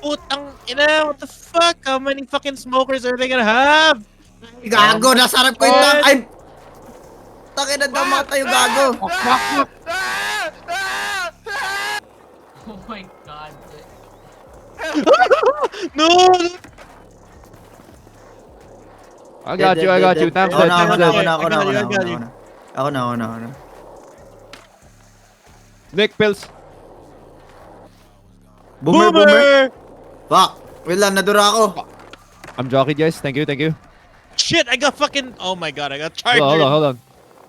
Putang ina, what the fuck? How many fucking smokers are they gonna have? Gago, nasarap ko yung tank. Ay! Takin na daw mga tayo, gago. Oh my god. No! I got you. Time's dead, time's dead. Ako na. Nick, pills. Boomer. Fuck. Wait lang, nadura ako. I'm jockeyed, guys. Thank you. Shit, I got fucking. Oh my god, I got charged. Hold on.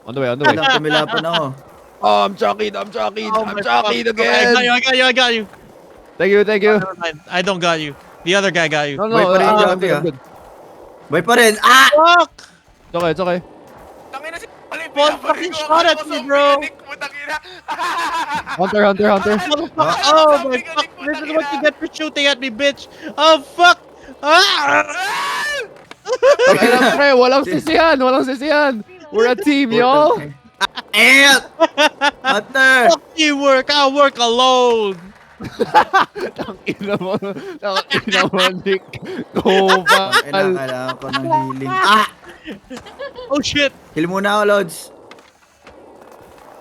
On the way. Tumilapan ako. Oh, I'm jockeyed. Oh I'm my jockeyed fuck. again. I got you. Thank you. Never mind. I don't got you. The other guy got you. No, Wait, pare, I'm jockey, good. Boy pa rin. Ah! Fuck! It's okay. Tangina si One fucking shot at me, bro. Hunter. Motherfucker. Oh my fuck. This is what you get for shooting at me, bitch. Oh fuck. Ah! Pre, walang sisihan. We're a team, y'all. Hunter! Fuck you work. I work alone. Tangina mo, Nick. Gopal. Kailangan ko ng healing. Ah! Oh shit. Heal muna ako, Lods.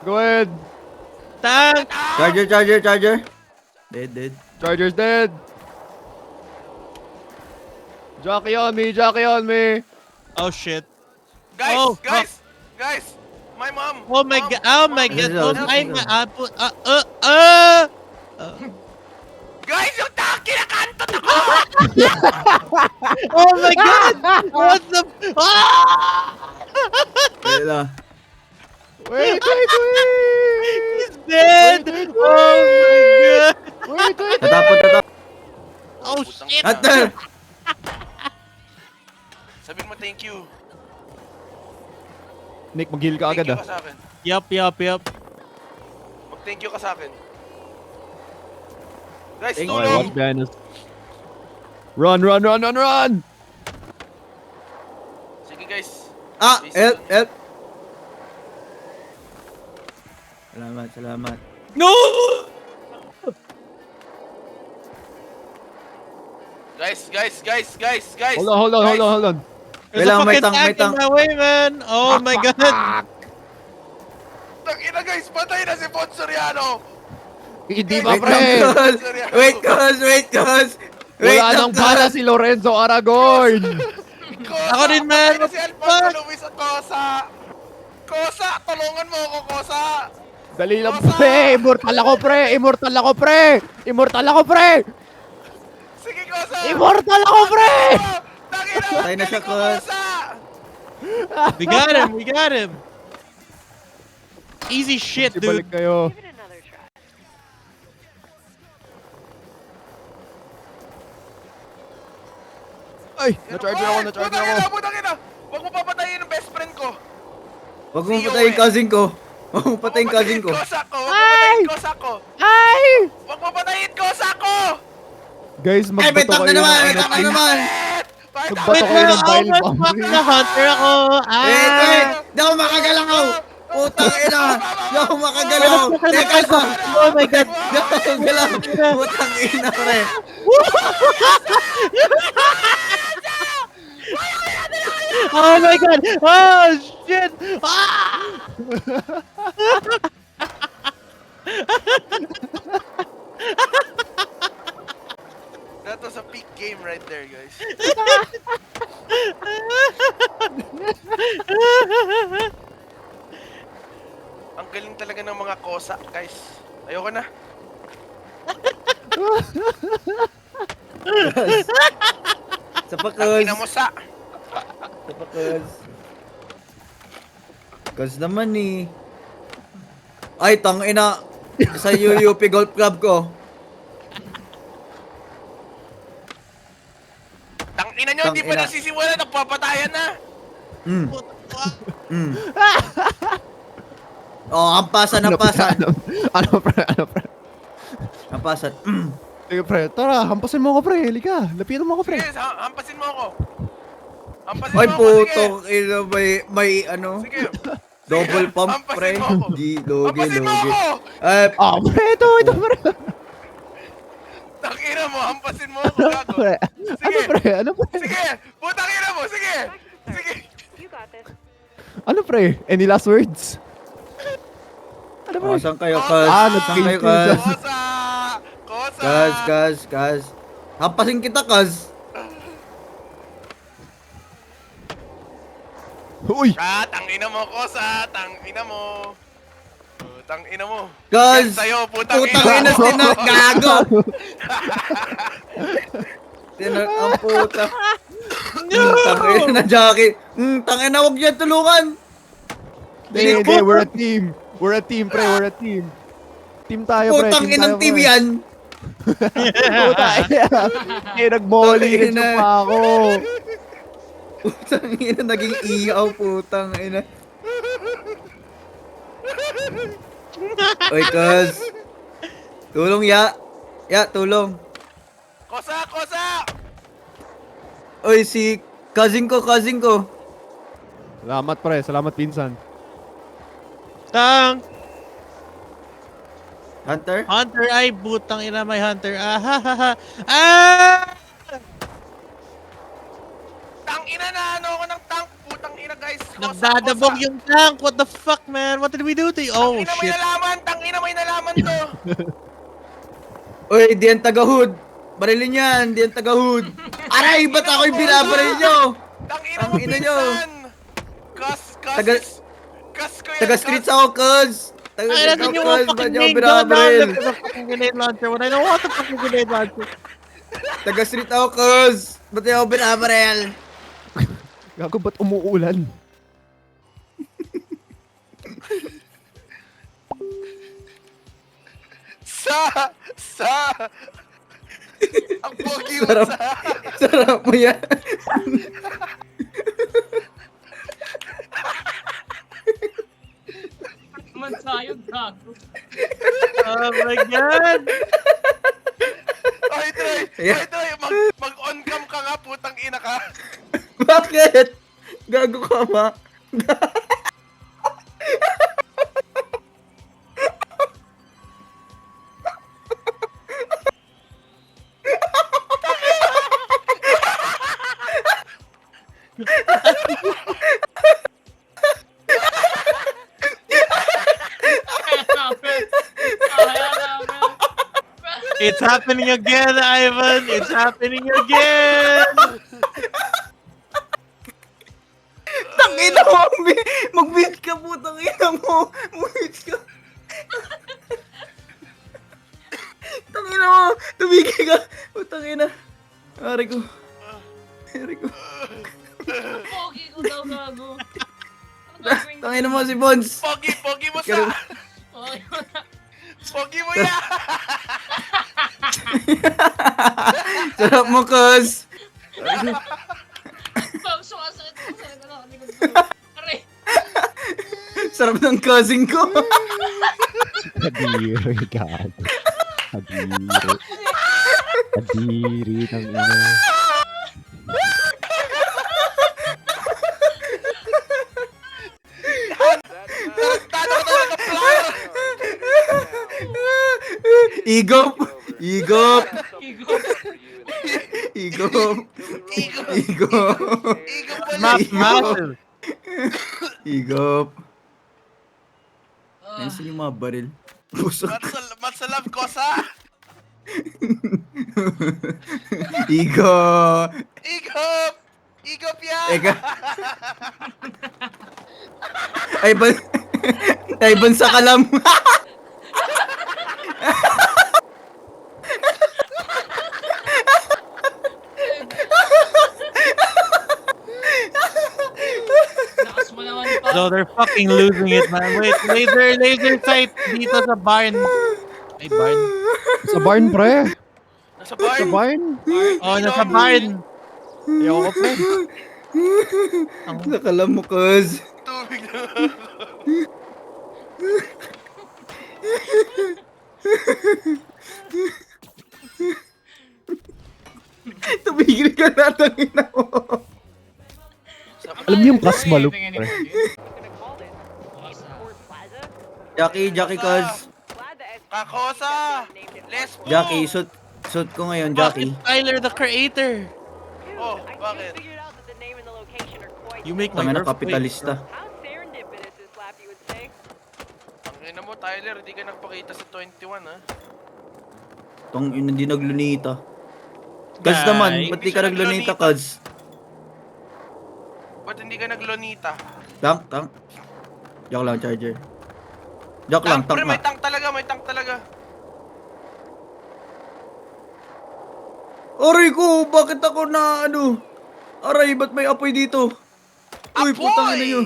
Go ahead. Tank. Charger. Dead. Charger's dead. Jockey on me. Oh shit. Guys, Oh, guys. My mom. Oh my god. Oh my god. Ano Oh daw? my Guys, yung tank kinakantot ako! Oh my god. What the ah! Wait lang. Wait. He's dead. Oh my god. Tatapon. Oh shit. Hunter! Sabihin mo thank you. Nick, mag-heal ka Thank agad you ah. ka sa akin. Yup. Mag-thank you ka sa akin. Guys, Thank Okay, you. watch behind us. Run! Sige guys. Ah! Help! Salamat. No. Guys. Hold on. There's a Kailangan may fucking tank, tank in my way, man. Oh my god. Tangina guys, patay na si Fon Soriano. Hindi pa, Wait pre. lang, Cos. Wala nang bala si Lorenzo Aragon. Ako din, man. Patay na si Alfonso Luis at Kosa, tulungan mo ako, Kosa. Dali lang, pre. Immortal ako, pre. Sige, Kosa. Immortal ako, pre. Tangina, Patay na siya, Kos. We got him. Easy shit, dude. Balik kayo. Ay, na-charger ako. Tangina. Huwag mo papatayin ang best friend ko. Huwag mo patayin cousin ko. Huwag mo patayin cousin ko. Kosa ko. Huwag mo patayin Kosa ko. Ay! Huwag mo patayin Kosa ko. Guys, Ay, may magbato tank na kayo naman! ng May tank na naman! Magbato Wait kayo lang. ng Oh bile my bomb. fuck, na-hunter ako. Wait! Di ako makagalaw! Putang ina! Di ako makagalaw! Teka lang! Oh my god. Di ako makagalaw! Putang ina, pre! Oh my god. Oh shit. Ah! That was a peak game right there, guys. Ang galing talaga ng mga Kosa, guys. Ayoko na. Sa pa, Cos. Tangina mo sa. Sa pa, Cos. Cos naman eh. Ay, tang ina. Sa UUP Golf Club ko. Tangina nyo, hindi pa Tangina. nagsisimula, nagpapatayan na. Mm. Oh, hampasan. Ano, pre? Hampasan. Sige, pre. Tara, hampasin mo ako, pre. Halika. Lapitan mo ako, pre. Sige, hampasin mo ako. Hampasin Ay, mo ako, sige. puto. Ina, may ano. Sige. Double pump, Hampasin pre. mo ako. Di, logi. Hampasin mo ako. Ay, Ah, pre. Ito, pre. Tangina mo, hampasin mo ako, Ano gago. pre? Ano pre? Ano pre? Sige, putang ina mo, sige. Sige. You got this. Ano pre? Any last words? Ano pre? Oh, saan kayo, Kosa! Kaz? Ah, Saan kayo, nag-fail Kaz? Kosa! Kosa! Kaz. Hampasin kita, Kaz. Uy! Ah, tangina mo, Kosa! Tangina mo! Tangina mo! Kaz! Yan sa'yo, putang Putang ina ina, mo! gago! Ang puta. Tangina na, Jackie. Tangina, huwag niya tulungan. Hindi, we're a team. We're a team, pre. We're a team. Team tayo, pre. Putang inang team pre. yan. Puta, eh, nag-volley Tangina. na pa ako. Putang ina, naging iyaw, putang ina. Oy, Kaz. Tulong, ya. Ya, tulong. Kosa! Kosa! Oy, si cousin ko. Salamat, pre. Salamat, pinsan. Tang! Hunter? Hunter, ay, butang ina, may hunter. Ah, ha, ha, ha. Ah! Tangina na, ano ako ng tank? Putang ina, guys. Kosa, Nagdadabog Kosa. yung tank. What the fuck, man? What did we do to you? Oh, Tangina, may shit. nalaman! Tangina, may nalaman to! Oy, di yan taga-hood. Barilin yan, di yan taga-hood. Aray, ba't ako'y binabaril nyo? Tangina mo, Tangina nyo. pinsan! Taga- Kas ko yan, Taga-streets Kas. ako, Kaz. Ay, Taga-streets natin ako, yung Kaz. Ba't fucking nyo ako main gun down. binabaril? Look at the fucking grenade launcher. When I don't want the fucking grenade launcher. Taga-street ako, Kaz. Ba't nyo ako binabaril? Gago, ba't umuulan? Ang pogi mo, Sarap. sa! Sarap mo yan. Man tayo, gago. Oh my god. Oy, Troy! Yeah. Oy, Troy! Mag-on cam ka nga, putang ina ka! Bakit? Gago ka ba? Kaya namin. Kaya namin. It's happening again, Ivan. It's happening again. Tangina mo! Mag-beat ka, putang ina mo! Mag-beat ka! Tangina mo! Tumigil ka! Putang ina! Ari ko. Pogi ko daw, gago. Ano gagawin ko? Tangina mo si Bones! Pogi mo, sa! Ganun. Pogi mo na. Pogi mo yan! Sarap mo, Kaz! Sumasakit ako sa likod ko. Aray. Sarap ng cousin ko! Kadiri, gago. Kadiri. Kadiri ng ina. Tado ka talaga, player! Igop! Igo. Igop! Igo pala! Massive. Igop! Nasaan yung mga baril? Pusok! Matsalab ko sa! Igop! Igop! Igop yan! Eka! Ay, ban sa kalam! Lakas mo naman pa. So they're fucking losing it, man. Wait, laser sight dito sa barn. Ay, barn. Sa barn, pre. Nasa Sa barn! barn. Oh, nasa barn. Ayoko, pre. Sa kalam mo, Kaz! Tubig na! Tumigil ka na, tangina mo! Alam niyo yung kasmalup, pre. Gonna call this Fort Plaza. Jackie, Kaz! Glad the Kakosa! Lesbo! Jackie, Suit ko ngayon, Bakit Jackie. Tyler the creator? Dude, Oh, I bakit? just figured out that the name and the location are quite You make my Tangina, earthquake, kapitalista. How serendipitous is Slappy would say. Ang ina mo, Tyler, di ka nagpakita sa 21, ha? Tong hindi naglunita. Kaz naman, ba't di ka naglunita, Kaz? Ba't hindi ka naglonita? Tank. Joke lang, Charger. Joke lang, Tank, pre, tank may nga. tank talaga, may tank talaga. Aray ko, bakit ako na ano? Aray, ba't may apoy dito? Uy, Apoy! putang ina yun.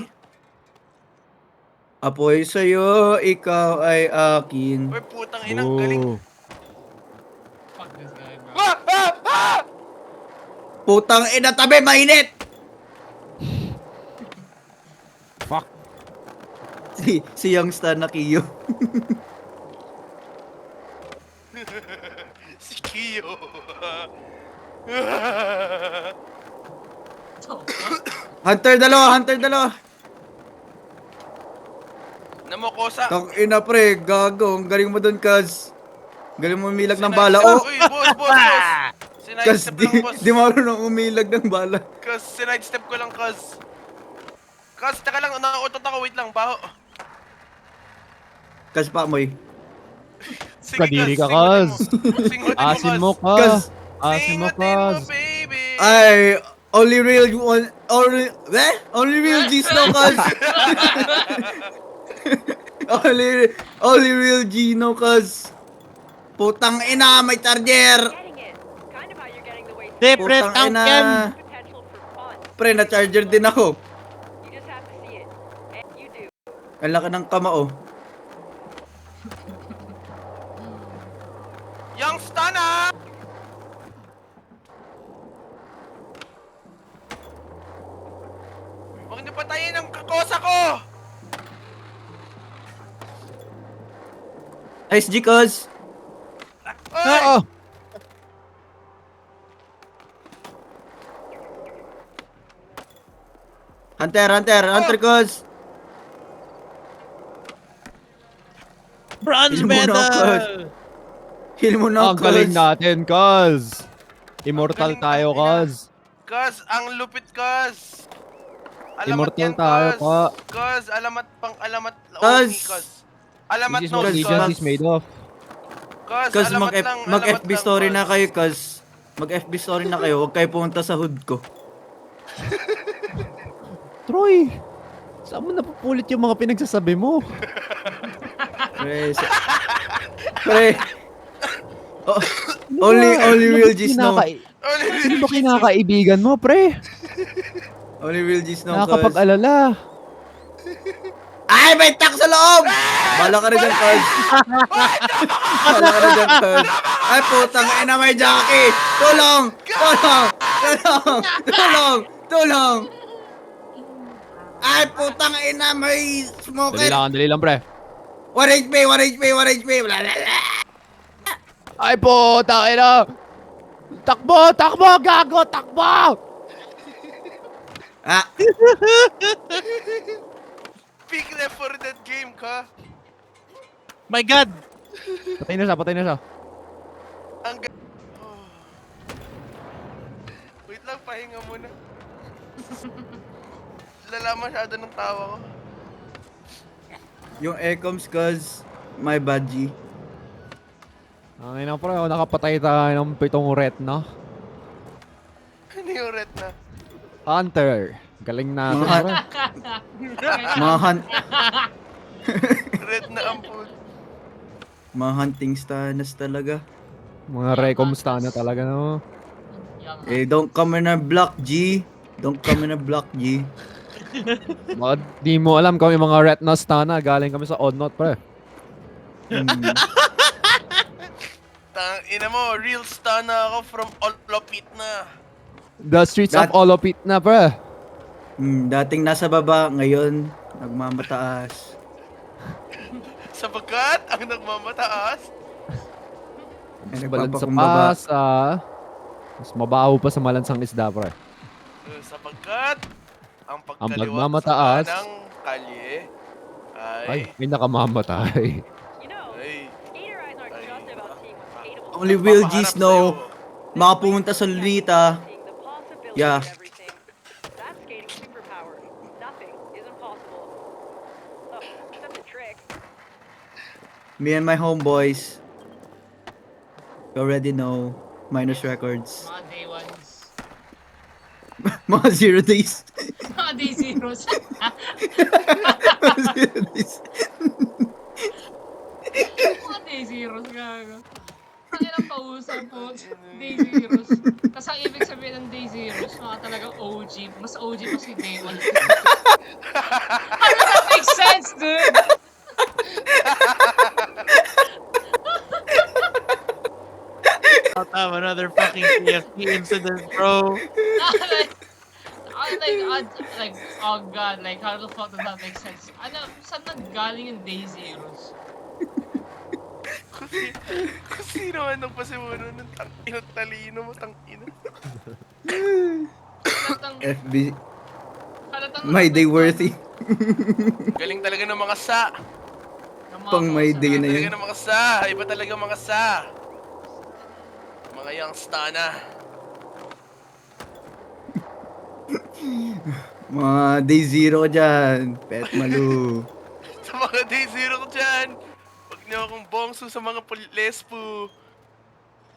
Apoy sa'yo, ikaw ay akin. Uy, putang inang galing. Oh. Fuck this guy, bro. Ah! Putang ina, tabi, mainit! Fuck. Si Youngster na Kiyo. Si Kiyo. So, Hunter dalawa. Namokosa. Tang ina pre, gago. Ang galing mo dun, Kaz. Galing mo umilag ng bala. Oh, Uy, boss. Kaz, Sinidestep di, lang, boss. di marunong umilag ng bala. Kaz, sinidestep ko lang, Kaz. Kaz, taka lang, nauutot ako, wait lang, baho. Kaz pa moy. Sige, Kadiri ka, singutin Kaz. mo. Singutin mo, Asin mo ka. Kaz. Asin mo Singutin mo, ka. baby. Ay, only real G's no, Kaz. only real G no, Kaz. Putang ina, may charger. Getting it. Kind of how you're getting the way Di, pre, Putang tank ina. yan. potential for fun. Pre, na charger din ako. You just have to see it. And you do. Ang laki ng kamao. Young Stunner! Huwag niyo patayin ang kakosa ko! Ice G, Kaz. Oy! Oo. Hunter, Kaz. Bronze Hindi mo na, Kaz. medal! Heal mo na, Ang galing Kaz. natin, Kaz. Immortal Ang galing tayo, natin, Kaz. Kaz, ang lupit, Kaz! Immortal tayo, pa. Kaz, alamat pang alamat. Kaz. Kaz. Alamat This is no, what Kaz, Legion Kaz. is made of. Kaz, Kaz, alamat lang, alamat mag-FB lang, story Kaz. na kayo, Kaz. Mag-FB story na kayo. Huwag kayo pumunta sa hood ko. Troy, saan mo napupulit yung mga pinagsasabi mo? Pre, Oh, only real G's no. Sino ba kinakaibigan mo, pre? Only real G's no, Kaz. Nakakapag-alala. Ay, may tak sa loob! Bala ka rin dyan, Kaz. Bala ka rin dyan, Kaz. Ay, putang ina, may Jackie! Tulong! Ay, putang ina, may smoker! Dali lang, pre. 1 HP! Bla, bla, bla. Ay po, takina! Takbo! Gago! Takbo! Ah, Pick left for that game ka. My God! Patay na siya. Ang oh. Wait lang, pahinga muna. Lala masyado ng tawa ko. yung Ecoms, Kaz. My bad, G. Ang ina, pre, nakapatay tayo ng 7 ret, no? Ano yung red na? Hunter. Galing natin, Mga- pre. Red na ampul. Mga hunting stanas talaga. Mga recoms na talaga, no? Young. Eh, don't come in a block, G. Baka di mo alam kung yung mga ret na stana, galing kami sa Oddnot, pre. Tang ina mo, real star na ako from Olopit na. The streets of That- Olopit na, pre. Dating nasa baba, ngayon, nagmamataas. Sapagkat ang nagmamataas. Mas Ay, balansa nagpapakumbaba. pa sa... Mas mabaho pa sa malansang isda, pre. Sapagkat ang Ang pagkaliwat pagmamataas sa ng kalye ay, may nakamamatay. You know, ay, skater eyes aren't Ay. just about seeing what's hateable. Only Will G's know makapunta sa Lunita. Seeing the possibility Yeah. of everything. That's skating superpower. Nothing is impossible. Oh, except the trick. Me and my homeboys. You already know. Minus Records. Mga day ones. Mga 0 days. Mga day zeros. Mga 0 days. Mga day zeros, gago. Ang ilang pausap po. Day zeros. Tapos ang ibig sabihin ng day zeros, mga talagang OG. Mas OG pa si day one. How does that make sense, dude? I'll have another fucking TFT incident, bro. like, oh god, like, how the fuck does that make sense? Ano, saan nanggaling yung day zeros? Kung sino man ang pasimuno ng tangina, talino mo, tangina. Halatang, FB. halatang My day worthy. Galing talaga ng mga sa. ng mga Pang my kausap day natin. na Talaga yun. ng mga sa. Iba talaga mga sa. Mga youngsta na. Mga day 0 dyan. Pet Malu. Sa mga day zero ko dyan. Huwag niyo akong bongso sa mga lespo.